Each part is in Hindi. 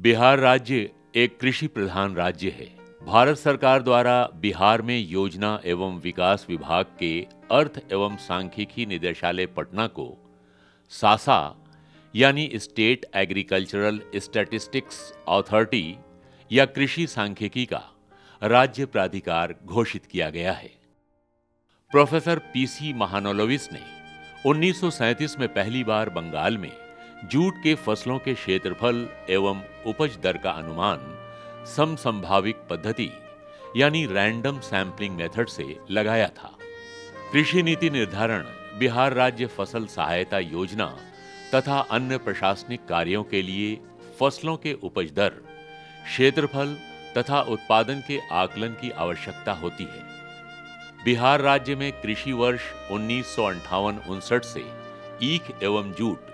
बिहार राज्य एक कृषि प्रधान राज्य है। भारत सरकार द्वारा बिहार में योजना एवं विकास विभाग के अर्थ एवं सांख्यिकी निदेशालय पटना को सासा यानी स्टेट एग्रीकल्चरल स्टैटिस्टिक्स अथॉरिटी या कृषि सांख्यिकी का राज्य प्राधिकार घोषित किया गया है। प्रोफेसर पीसी महानोलोविस ने 1937 में पहली बार बंगाल में जूट के फसलों के क्षेत्रफल एवं उपज दर का अनुमान समसंभाविक पद्धति यानी रैंडम सैंपलिंग मेथड से लगाया था। कृषि नीति निर्धारण बिहार राज्य फसल सहायता योजना तथा अन्य प्रशासनिक कार्यों के लिए फसलों के उपज दर, क्षेत्रफल तथा उत्पादन के आकलन की आवश्यकता होती है। बिहार राज्य में कृषि वर्ष 1958-59 से ईख एवं जूट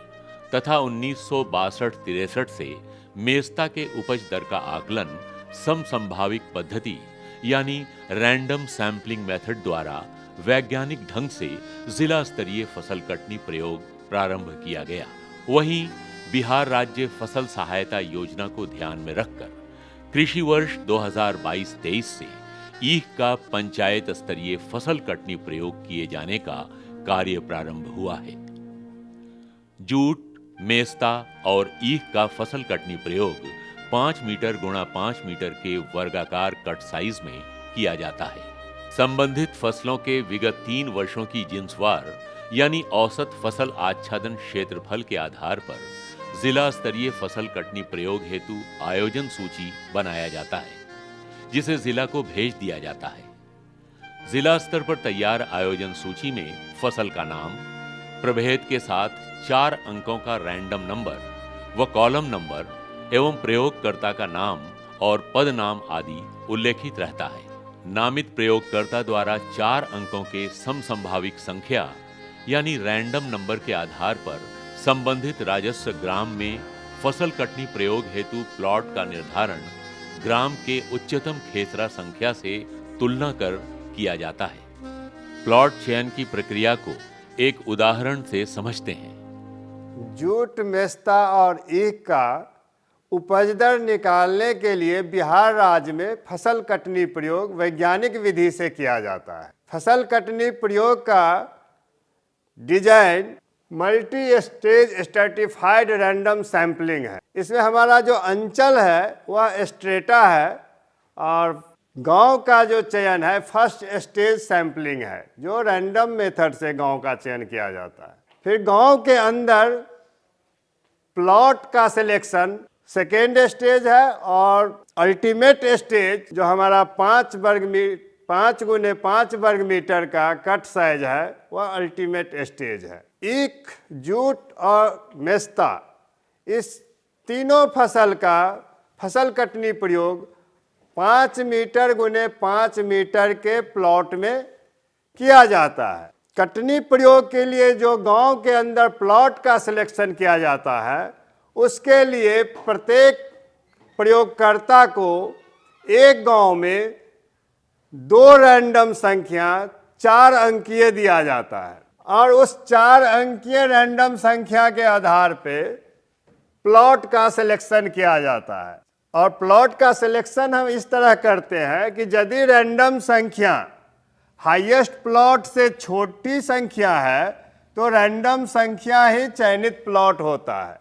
तथा 1962-63 से मेस्ता के उपज दर का आकलन समसंभाविक पद्धति यानी रैंडम सैंपलिंग मेथड द्वारा वैज्ञानिक ढंग से जिला स्तरीय फसल कटनी प्रयोग प्रारंभ किया गया। वहीं बिहार राज्य फसल सहायता योजना को ध्यान में रखकर कृषि वर्ष 2022-23 से ईख का पंचायत स्तरीय फसल कटनी प्रयोग किए जाने का कार्य प्रारंभ हुआ है। जूट, मेस्ता और ईख का फसल कटनी प्रयोग 5 मीटर गुणा 5 मीटर के वर्गाकार कट साइज में किया जाता है। संबंधित फसलों के विगत 3 वर्षों की जिन्सवार यानी औसत फसल आच्छादन क्षेत्रफल के आधार पर जिला स्तरीय फसल कटनी प्रयोग हेतु आयोजन सूची बनाया जाता है, जिसे जिला को भेज दिया जाता है। जिला स्तर पर तैयार आयोजन सूची में फसल का नाम, प्रभेद के साथ 4 अंकों का रैंडम नंबर व कॉलम नंबर एवं प्रयोगकर्ता का नाम और पद नाम आदि उल्लेखित रहता है। नामित प्रयोगकर्ता द्वारा 4 अंकों के समसंभाविक संख्या यानी रैंडम नंबर के आधार पर संबंधित राजस्व ग्राम में फसल कटनी प्रयोग हेतु प्लॉट का निर्धारण ग्राम के उच्चतम खेसरा संख्या से तुलना कर किया जाता है। प्लॉट चयन की प्रक्रिया को एक उदाहरण से समझते हैं। जूट, मेस्ता और ईख का उपज दर निकालने के लिए बिहार राज्य में फसल कटनी प्रयोग वैज्ञानिक विधि से किया जाता है। फसल कटनी प्रयोग का design multi stage stratified random sampling है। इसमें हमारा जो अंचल है वह स्ट्रेटा है और गांव का जो चयन है फर्स्ट स्टेज सैंपलिंग है, जो रैंडम मेथड से गांव का चयन किया जाता है। फिर गांव के अंदर प्लॉट का सिलेक्शन सेकेंड स्टेज है और अल्टीमेट स्टेज जो हमारा 5 गुने 5 वर्ग मीटर का कट साइज है वह अल्टीमेट स्टेज है। ईख, जूट और मेस्ता इस तीनों फसल का फसल कटनी प्रयोग 5 मीटर गुने 5 मीटर के प्लॉट में किया जाता है। कटनी प्रयोग के लिए जो गांव के अंदर प्लॉट का सिलेक्शन किया जाता है उसके लिए प्रत्येक प्रयोगकर्ता को एक गांव में 2 रैंडम संख्या 4 अंकीय दिया जाता है और उस 4 अंकीय रैंडम संख्या के आधार पे प्लॉट का सिलेक्शन किया जाता है। और प्लॉट का सिलेक्शन हम इस तरह करते हैं कि यदि रैंडम संख्या हाईएस्ट प्लॉट से छोटी संख्या है तो रैंडम संख्या ही चयनित प्लॉट होता है।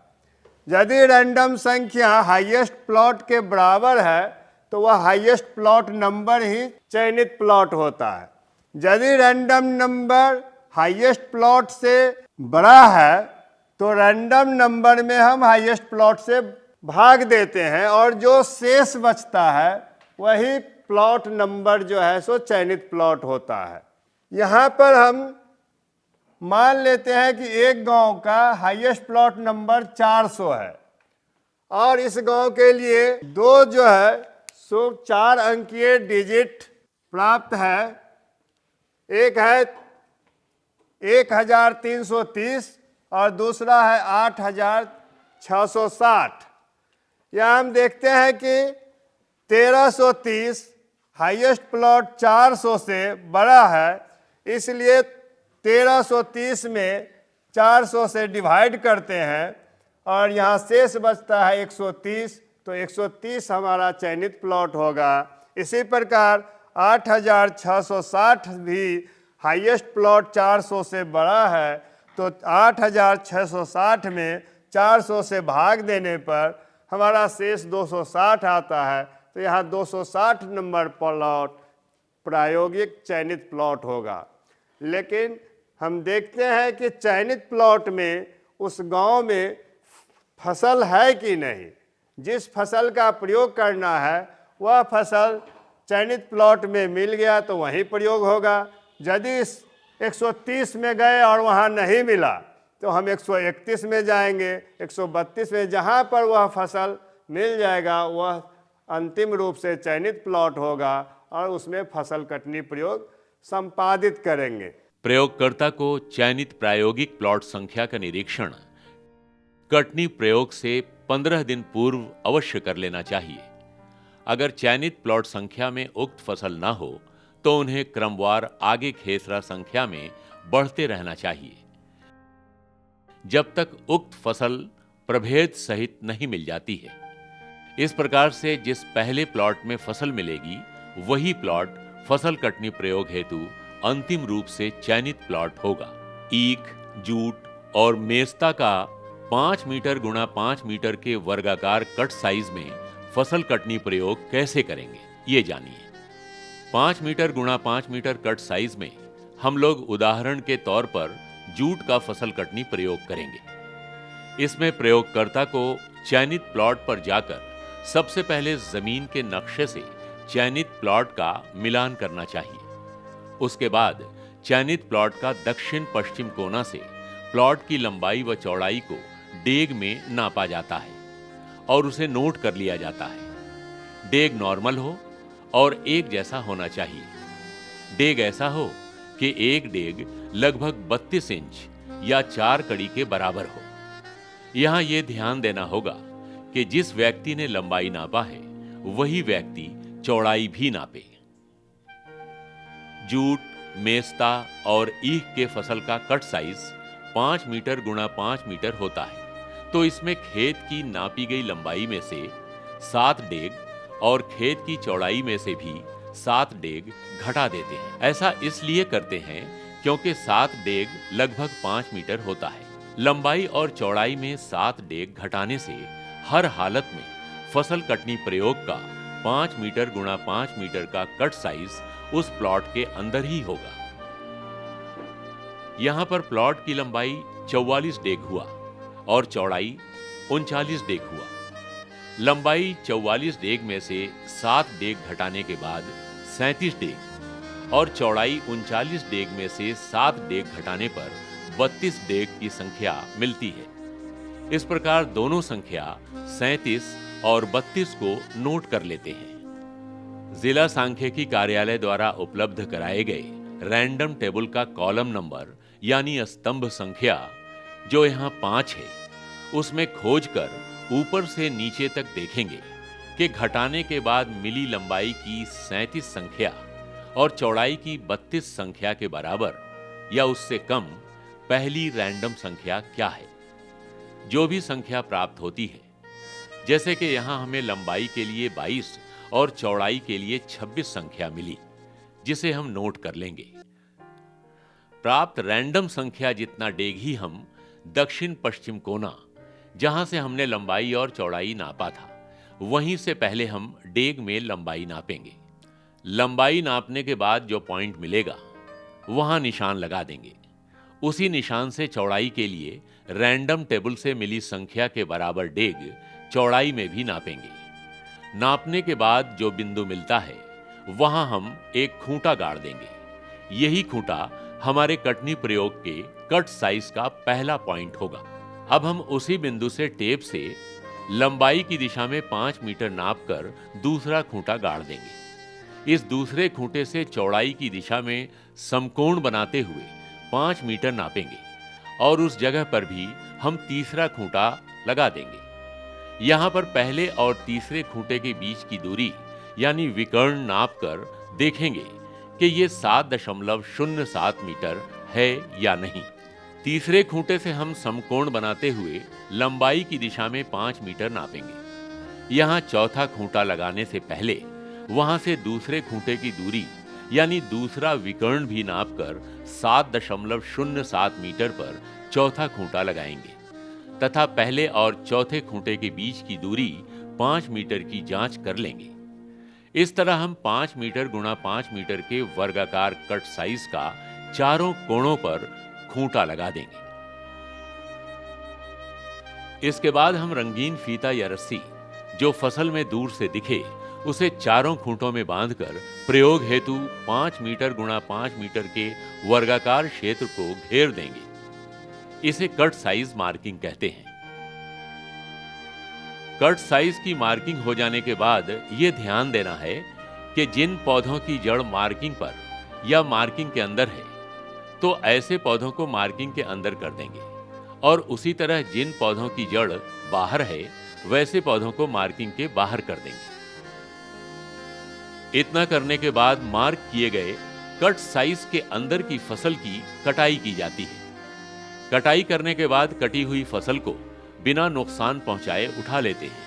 यदि रैंडम संख्या हाईएस्ट प्लॉट के बराबर है तो वह हाईएस्ट प्लॉट नंबर ही चयनित प्लॉट होता है। यदि रैंडम नंबर हाईएस्ट प्लॉट से बड़ा है तो रैंडम नंबर में हम हाईएस्ट प्लॉट से भाग देते हैं और जो शेष बचता है वही प्लॉट नंबर जो है सो चयनित प्लॉट होता है। यहाँ पर हम मान लेते हैं कि एक गांव का हाईएस्ट प्लॉट नंबर 400 है और इस गांव के लिए 2 जो है सो 4 अंकीय डिजिट प्राप्त है। एक है 1330 और दूसरा है 8660। यहाँ हम देखते हैं कि 1330 हाईएस्ट प्लॉट 400 से बड़ा है, इसलिए 1330 में 400 से डिवाइड करते हैं और यहाँ शेष बचता है 130 तो 130 हमारा चयनित प्लॉट होगा। इसी प्रकार 8660 भी हाईएस्ट प्लॉट 400 से बड़ा है, तो 8660 में 400 से भाग देने पर हमारा शेष 260 आता है। तो यहाँ 260 नंबर प्लॉट प्रायोगिक चयनित प्लॉट होगा। लेकिन हम देखते हैं कि चयनित प्लॉट में उस गांव में फसल है कि नहीं। जिस फसल का प्रयोग करना है वह फसल चयनित प्लॉट में मिल गया तो वहीं प्रयोग होगा। यदि 130 में गए और वहाँ नहीं मिला तो हम 131 में जाएंगे, 132 में, जहाँ पर वह फसल मिल जाएगा वह अंतिम रूप से चयनित प्लॉट होगा और उसमें फसल कटनी प्रयोग संपादित करेंगे। प्रयोगकर्ता को चयनित प्रायोगिक प्लॉट संख्या का निरीक्षण कटनी प्रयोग से 15 दिन पूर्व अवश्य कर लेना चाहिए। अगर चयनित प्लॉट संख्या में उक्त फसल न हो तो उन्हें क्रमवार आगे खेसरा संख्या में बढ़ते रहना चाहिए जब तक उक्त फसल प्रभेद सहित नहीं मिल जाती है। इस प्रकार से जिस पहले प्लॉट में फसल मिलेगी वही प्लॉट फसल कटनी प्रयोग हेतु अंतिम रूप से चयनित प्लॉट होगा। ईख, जूट और मेस्ता का 5 मीटर गुणा 5 मीटर के वर्गाकार कट साइज में फसल कटनी प्रयोग कैसे करेंगे ये जानिए। 5 मीटर गुणा 5 मीटर कट साइज में हम लोग उदाहरण के तौर पर जूट का फसल कटनी प्रयोग करेंगे। इसमें प्रयोगकर्ता को चयनित प्लॉट पर जाकर सबसे पहले जमीन के नक्शे से चयनित प्लॉट का मिलान करना चाहिए। उसके बाद चयनित प्लॉट का दक्षिण पश्चिम कोना से प्लॉट की लंबाई व चौड़ाई को डेग में नापा जाता है और उसे नोट कर लिया जाता है। डेग नॉर्मल हो और एक जैसा होना चाहिए। डेग ऐसा हो कि एक डेग लगभग 32 इंच या 4 कड़ी के बराबर हो। यहां यह ध्यान देना होगा कि जिस व्यक्ति ने लंबाई नापा है वही व्यक्ति चौड़ाई भी नापे। जूट, मेस्ता और ईख के फसल का कट साइज 5 मीटर गुणा 5 मीटर होता है, तो इसमें खेत की नापी गई लंबाई में से 7 डेग और खेत की चौड़ाई में से भी 7 डेग घटा देते हैं। ऐसा इसलिए करते हैं क्योंकि 7 डेग लगभग 5 मीटर होता है। लंबाई और चौड़ाई में 7 डेग घटाने से हर हालत में फसल कटनी प्रयोग का 5 मीटर गुणा 5 मीटर का कट साइज उस प्लॉट के अंदर ही होगा। यहां पर प्लॉट की लंबाई 44 डेग हुआ और चौड़ाई 39 डेग हुआ। लंबाई 44 डेग में से 7 डेग घटाने के बाद 37 डेग और चौड़ाई 39 डेग में से 7 डेग घटाने पर 32 डेग की संख्या मिलती है। इस प्रकार दोनों संख्या 37 और 32 को नोट कर लेते हैं। जिला सांख्यिकी कार्यालय द्वारा उपलब्ध कराए गए रैंडम टेबल का कॉलम नंबर यानी स्तंभ संख्या जो यहाँ 5 है, उसमें खोजकर ऊपर से नीचे तक देखेंगे कि घटाने के बाद मिली लंबाई की 37 संख्या और चौड़ाई की 32 संख्या के बराबर या उससे कम पहली रैंडम संख्या क्या है। जो भी संख्या प्राप्त होती है, जैसे कि यहाँ हमें लंबाई के लिए 22 और चौड़ाई के लिए 26 संख्या मिली, जिसे हम नोट कर लेंगे। प्राप्त रैंडम संख्या जितना डेग ही हम दक्षिण पश्चिम कोना, जहां से हमने लंबाई और चौड़ाई नापा था, वहीं से पहले हम डेग में लंबाई नापेंगे। लंबाई नापने के बाद जो पॉइंट मिलेगा वहां निशान लगा देंगे। उसी निशान से चौड़ाई के लिए रैंडम टेबल से मिली संख्या के बराबर डेग चौड़ाई में भी नापेंगे। नापने के बाद जो बिंदु मिलता है वहां हम एक खूंटा गाड़ देंगे। यही खूंटा हमारे कटनी प्रयोग के कट साइज का पहला पॉइंट होगा। अब हम उसी बिंदु से टेप से लंबाई की दिशा में 5 मीटर नापकर दूसरा खूंटा गाड़ देंगे। इस दूसरे खूंटे से चौड़ाई की दिशा में समकोण बनाते हुए 5 मीटर नापेंगे और उस जगह पर भी हम तीसरा खूंटा लगा देंगे। यहां पर पहले और तीसरे खूंटे के बीच की दूरी यानी विकर्ण नापकर देखेंगे कि ये 7.07 मीटर है या नहीं। तीसरे खूंटे से हम समकोण बनाते हुए लंबाई की दिशा में 5 मीटर नापेंगे। यहाँ चौथा खूंटा लगाने से पहले वहां से दूसरे खूंटे की दूरी यानी दूसरा विकर्ण भी नापकर 7.07 मीटर पर चौथा खूंटा लगाएंगे तथा पहले और चौथे खूंटे के बीच की दूरी 5 मीटर की जांच कर लेंगे। इस तरह हम 5 मीटर गुणा 5 मीटर के वर्गाकार कट साइज का चारों कोणों पर खूंटा लगा देंगे। इसके बाद हम रंगीन फीता या रस्सी जो फसल में दूर से दिखे उसे चारों खूंटों में बांधकर प्रयोग हेतु 5 मीटर गुणा 5 मीटर के वर्गाकार क्षेत्र को घेर देंगे। इसे कट साइज मार्किंग कहते हैं। कट साइज की मार्किंग हो जाने के बाद यह ध्यान देना है कि जिन पौधों की जड़ मार्किंग पर या मार्किंग के अंदर है तो ऐसे पौधों को मार्किंग के अंदर कर देंगे और उसी तरह जिन पौधों की जड़ बाहर है वैसे पौधों को मार्किंग के बाहर कर देंगे। इतना करने के बाद मार्क किए गए कट साइज के अंदर की फसल की कटाई की जाती है। कटाई करने के बाद कटी हुई फसल को बिना नुकसान पहुंचाए उठा लेते हैं।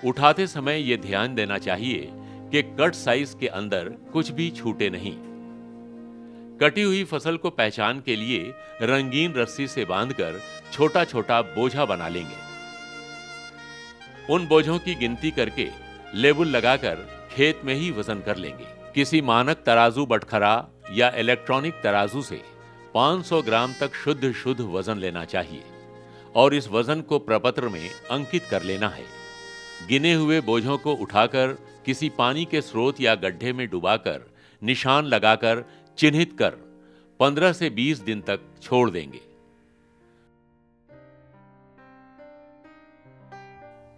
उठाते समय यह ध्यान देना चाहिए कि कट साइज के अंदर कुछ भी छूटे नहीं। कटी हुई फसल को पहचान के लिए रंगीन रस्सी से बांधकर छोटा छोटा बोझा बना लेंगे। उन बोझों की गिनती करके लेबल लगाकर खेत में ही वजन कर लेंगे। किसी मानक तराजू बटखरा या इलेक्ट्रॉनिक तराजू से 500 ग्राम तक शुद्ध वजन लेना चाहिए और इस वजन को प्रपत्र में अंकित कर लेना है। गिने हुए बोझों को उठाकर किसी पानी के स्रोत या गड्ढे में डुबाकर निशान लगाकर चिन्हित कर 15 से 20 दिन तक छोड़ देंगे।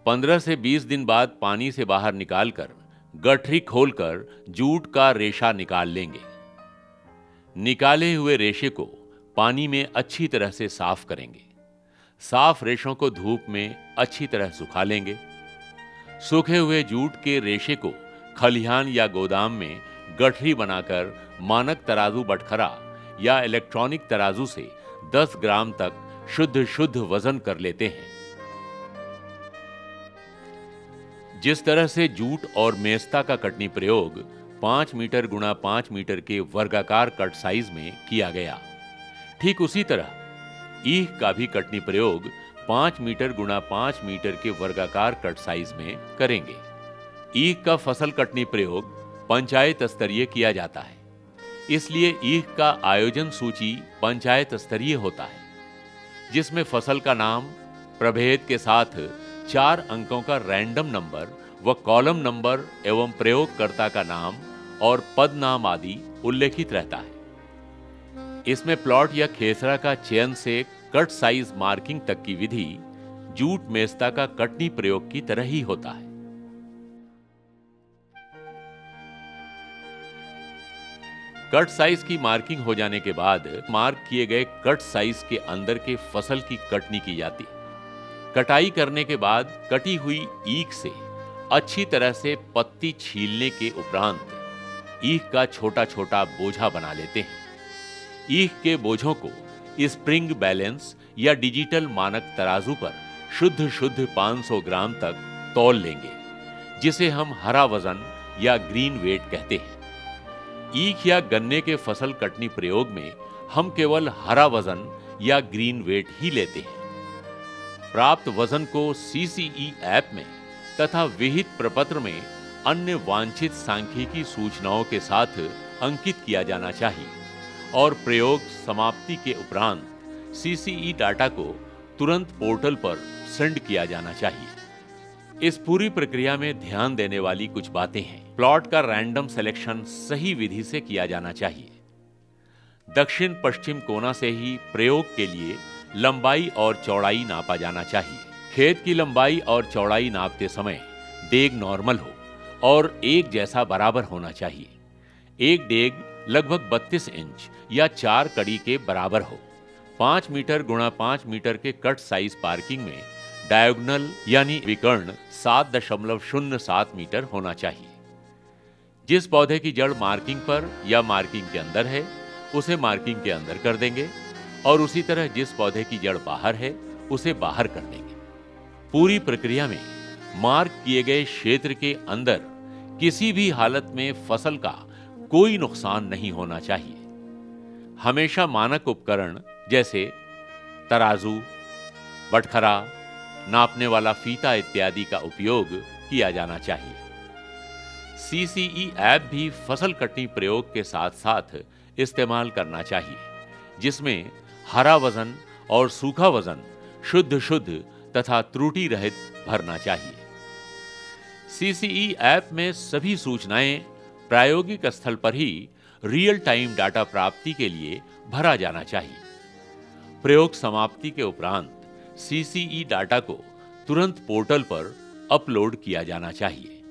15 से 20 दिन बाद पानी से बाहर निकालकर गठरी खोलकर जूट का रेशा निकाल लेंगे। निकाले हुए रेशे को पानी में अच्छी तरह से साफ करेंगे। साफ रेशों को धूप में अच्छी तरह सुखा लेंगे। सूखे हुए जूट के रेशे को खलिहान या गोदाम में गठरी बनाकर मानक तराजू बटखरा या इलेक्ट्रॉनिक तराजू से 10 ग्राम तक शुद्ध वजन कर लेते हैं। जिस तरह से जूट और मेस्ता का कटनी प्रयोग 5 मीटर गुणा 5 मीटर के वर्गाकार कट साइज में किया गया, ठीक उसी तरह ईख का भी कटनी प्रयोग 5 मीटर गुणा 5 मीटर के वर्गाकार कट साइज में करेंगे। ईख का फसल कटनी प्रयोग पंचायत स्तरीय किया जाता है, इसलिए ईख का आयोजन सूची पंचायत स्तरीय होता है, जिसमें फसल का नाम, प्रभेद के साथ 4 अंकों का रैंडम नंबर व कॉलम नंबर एवं प्रयोगकर्ता का नाम और पद नाम आदि उल्लेखित रहता है। इसमें प्लॉट या खेसरा का चयन से कट साइज मार्किंग तक की विधि जूट मेस्ता का कटनी प्रयोग की तरह ही होता है। कट साइज की मार्किंग हो जाने के बाद मार्क किए गए कट साइज के अंदर के फसल की कटनी की जाती है। कटाई करने के बाद कटी हुई ईख से अच्छी तरह से पत्ती छीलने के उपरांत ईख का छोटा छोटा बोझा बना लेते हैं। ईख के बोझों को स्प्रिंग बैलेंस या डिजिटल मानक तराजू पर शुद्ध 500 ग्राम तक तौल लेंगे, जिसे हम हरा वजन या ग्रीन वेट कहते हैं। ईख या गन्ने के फसल कटनी प्रयोग में हम केवल हरा वजन या ग्रीन वेट ही लेते हैं। प्राप्त वजन को CCE ऐप में तथा विहित प्रपत्र में अन्य वांछित सांख्यिकी सूचनाओं के साथ अंकित किया जाना चाहिए और प्रयोग समाप्ति के उपरांत CCE डाटा को तुरंत पोर्टल पर सेंड किया जाना चाहिए। इस पूरी प्रक्रिया में ध्यान देने वाली कुछ बातें हैं। प्लॉट का रैंडम सिलेक्शन सही विधि से किया जाना चाहिए। दक्षिण पश्चिम कोना से ही प्रयोग के लिए लंबाई और चौड़ाई नापा जाना चाहिए। खेत की लंबाई और चौड़ाई नापते समय डेग नॉर्मल हो और एक जैसा बराबर होना चाहिए। एक डेग लगभग 32 इंच या 4 कड़ी के बराबर हो। 5 मीटर गुणा 5 मीटर के कट साइज पार्किंग में डायगोनल यानी विकर्ण 7.07 मीटर होना चाहिए। जिस पौधे की जड़ मार्किंग पर या मार्किंग के अंदर है उसे मार्किंग के अंदर कर देंगे और उसी तरह जिस पौधे की जड़ बाहर है उसे बाहर कर देंगे। पूरी प्रक्रिया में मार्क किए गए क्षेत्र के अंदर किसी भी हालत में फसल का कोई नुकसान नहीं होना चाहिए। हमेशा मानक उपकरण जैसे तराजू, बटखरा, नापने वाला फीता इत्यादि का उपयोग किया जाना चाहिए। सीसीई ऐप भी फसल कटनी प्रयोग के साथ साथ इस्तेमाल करना चाहिए, जिसमें हरा वजन और सूखा वजन शुद्ध तथा त्रुटि रहित भरना चाहिए। सीसीई ऐप में सभी सूचनाएं प्रायोगिक स्थल पर ही रियल टाइम डाटा प्राप्ति के लिए भरा जाना चाहिए। प्रयोग समाप्ति के उपरांत सीसीई डाटा को तुरंत पोर्टल पर अपलोड किया जाना चाहिए।